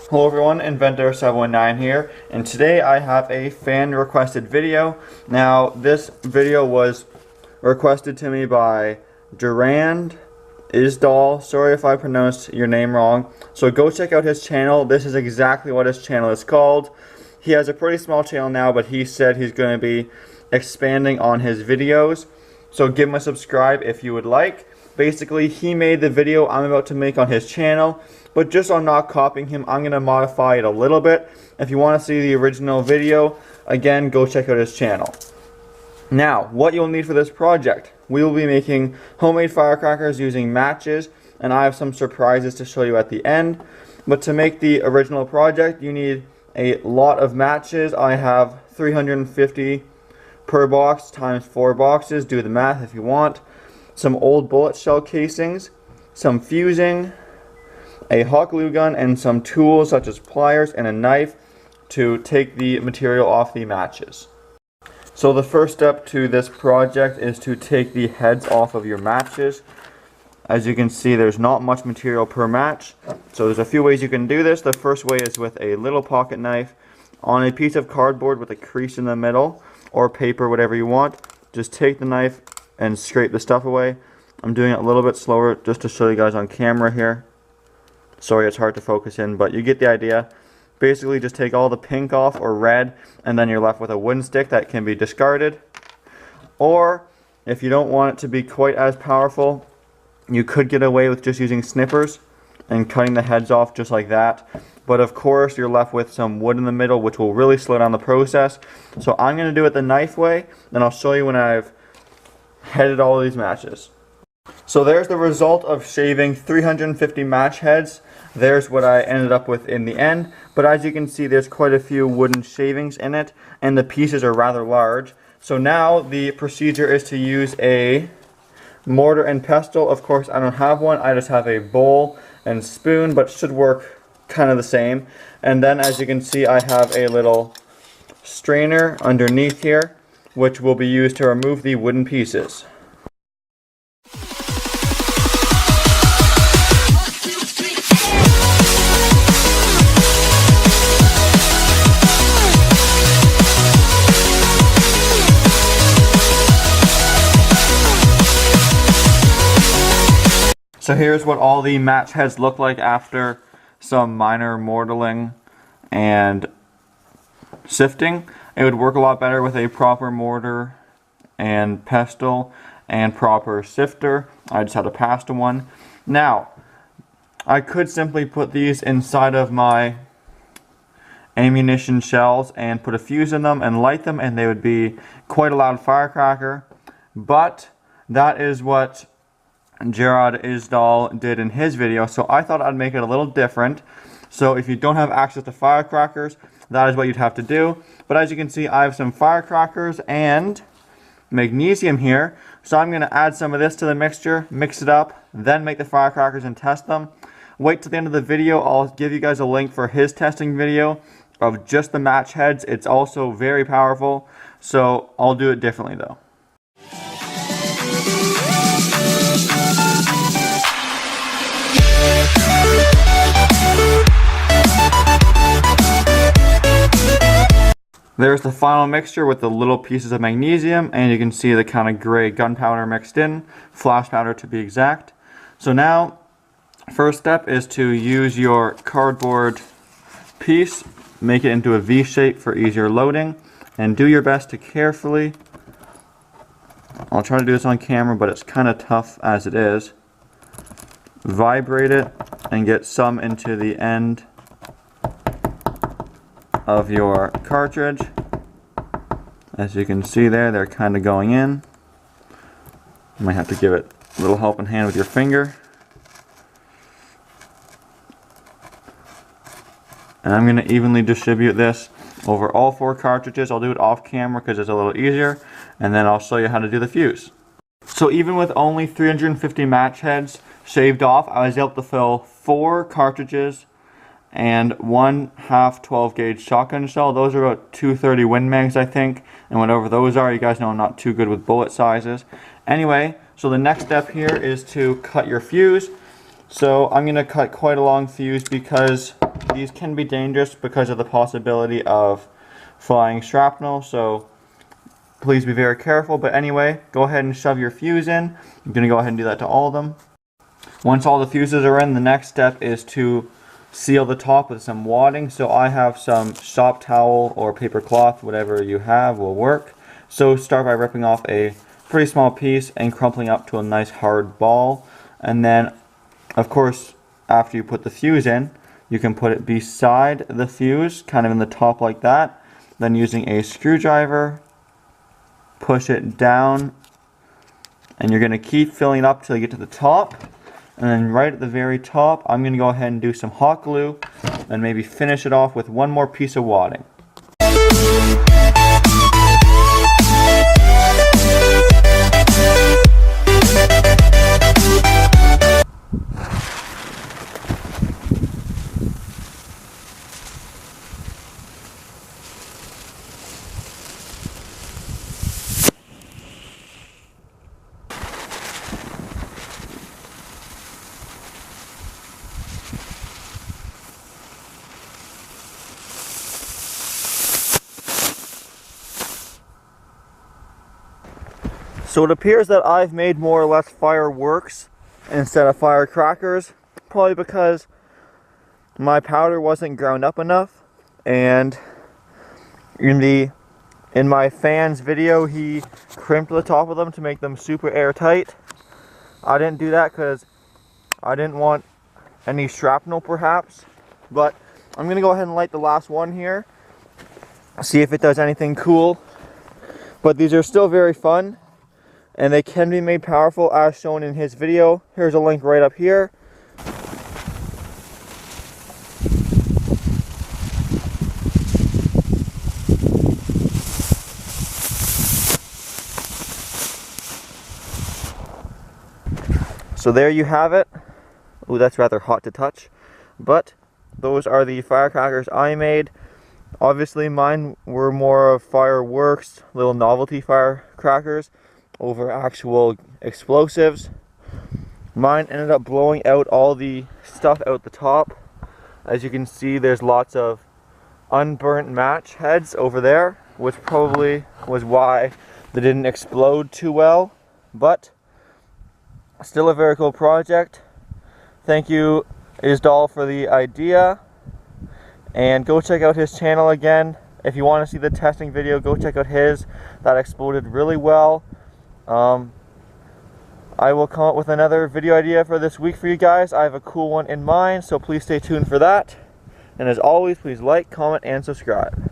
Hello everyone, Inventor719 here, and today I have a fan requested video. Now this video was requested to me by Durand Isdal. Sorry if I pronounced your name wrong. So go check out his channel. This is exactly what his channel is called. He has a pretty small channel now, but he said he's going to be expanding on his videos. So give him a subscribe if you would like. Basically, he made the video I'm about to make on his channel, but just on not copying him, I'm going to modify it a little bit. If you want to see the original video, again, go check out his channel. Now, what you'll need for this project. We will be making homemade firecrackers using matches, and I have some surprises to show you at the end. But to make the original project, you need a lot of matches. I have 350 per box times 4 boxes. Do the math if you want. Some old bullet shell casings, some fusing, a hot glue gun, and some tools such as pliers and a knife to take the material off the matches. So the first step to this project is to take the heads off of your matches. As you can see, there's not much material per match, so there's a few ways you can do this. The first way is with a little pocket knife on a piece of cardboard with a crease in the middle, or paper, whatever you want. Just take the knife and scrape the stuff away. I'm doing it a little bit slower just to show you guys on camera here. Sorry it's hard to focus in, but you get the idea. Basically just take all the pink off or red, and then you're left with a wooden stick that can be discarded. Or if you don't want it to be quite as powerful, you could get away with just using snippers and cutting the heads off just like that. But of course you're left with some wood in the middle, which will really slow down the process. So I'm going to do it the knife way, then I'll show you when I've headed all of these matches. So there's the result of shaving 350 match heads. There's what I ended up with in the end. But as you can see, there's quite a few wooden shavings in it, and the pieces are rather large. So now the procedure is to use a mortar and pestle. Of course I don't have one, I just have a bowl and spoon, but should work kind of the same. And then as you can see, I have a little strainer underneath here, which will be used to remove the wooden pieces. So here's what all the match heads look like after some minor mortaring and sifting. It would work a lot better with a proper mortar and pestle and proper sifter. I just had a pasta one. Now, I could simply put these inside of my ammunition shells and put a fuse in them and light them, and they would be quite a loud firecracker. But that is what Durand Isdal did in his video, so I thought I'd make it a little different. So if you don't have access to firecrackers, that is what you'd have to do. But as you can see, I have some firecrackers and magnesium here. So I'm going to add some of this to the mixture, mix it up, then make the firecrackers and test them. Wait till the end of the video. I'll give you guys a link for his testing video of just the match heads. It's also very powerful, so I'll do it differently though. There's the final mixture with the little pieces of magnesium, and you can see the kind of gray gunpowder mixed in, flash powder to be exact. So now, first step is to use your cardboard piece, make it into a V shape for easier loading, and do your best to carefully, I'll try to do this on camera, but it's kind of tough as it is, vibrate it and get some into the end of your cartridge. As you can see there, they're kind of going in. You might have to give it a little helping hand with your finger. And I'm going to evenly distribute this over all 4 cartridges. I'll do it off camera because it's a little easier, and then I'll show you how to do the fuse. So even with only 350 match heads shaved off, I was able to fill 4 cartridges and 1/2 12 gauge shotgun shell. Those are about 230 Win Mags, I think, and whatever those are. You guys know I'm not too good with bullet sizes. Anyway, so the next step here is to cut your fuse. So I'm going to cut quite a long fuse because these can be dangerous because of the possibility of flying shrapnel, so please be very careful. But anyway, go ahead and shove your fuse in. I'm going to go ahead and do that to all of them. Once all the fuses are in, the next step is to seal the top with some wadding. So I have some shop towel or paper cloth, whatever you have will work. So start by ripping off a pretty small piece and crumpling up to a nice hard ball. And then, of course, after you put the fuse in, you can put it beside the fuse, kind of in the top like that. Then using a screwdriver, push it down, and you're going to keep filling it up till you get to the top. And then right at the very top, I'm going to go ahead and do some hot glue and maybe finish it off with one more piece of wadding. So it appears that I've made more or less fireworks instead of firecrackers, probably because my powder wasn't ground up enough, and in my fan's video he crimped the top of them to make them super airtight. I didn't do that because I didn't want any shrapnel perhaps, but I'm gonna go ahead and light the last one here, see if it does anything cool. But these are still very fun, and they can be made powerful as shown in his video. Here's a link right up here. So there you have it. Ooh, that's rather hot to touch. But those are the firecrackers I made. Obviously mine were more of fireworks, little novelty firecrackers, over actual explosives. Mine ended up blowing out all the stuff out the top. As you can see, there's lots of unburnt match heads over there, which probably was why they didn't explode too well, but still a very cool project. Thank you, Isdal, for the idea, and go check out his channel again. If you want to see the testing video, go check out his. That exploded really well. I will come up with another video idea for this week for you guys. I have a cool one in mind, so please stay tuned for that. And as always, please like, comment, and subscribe.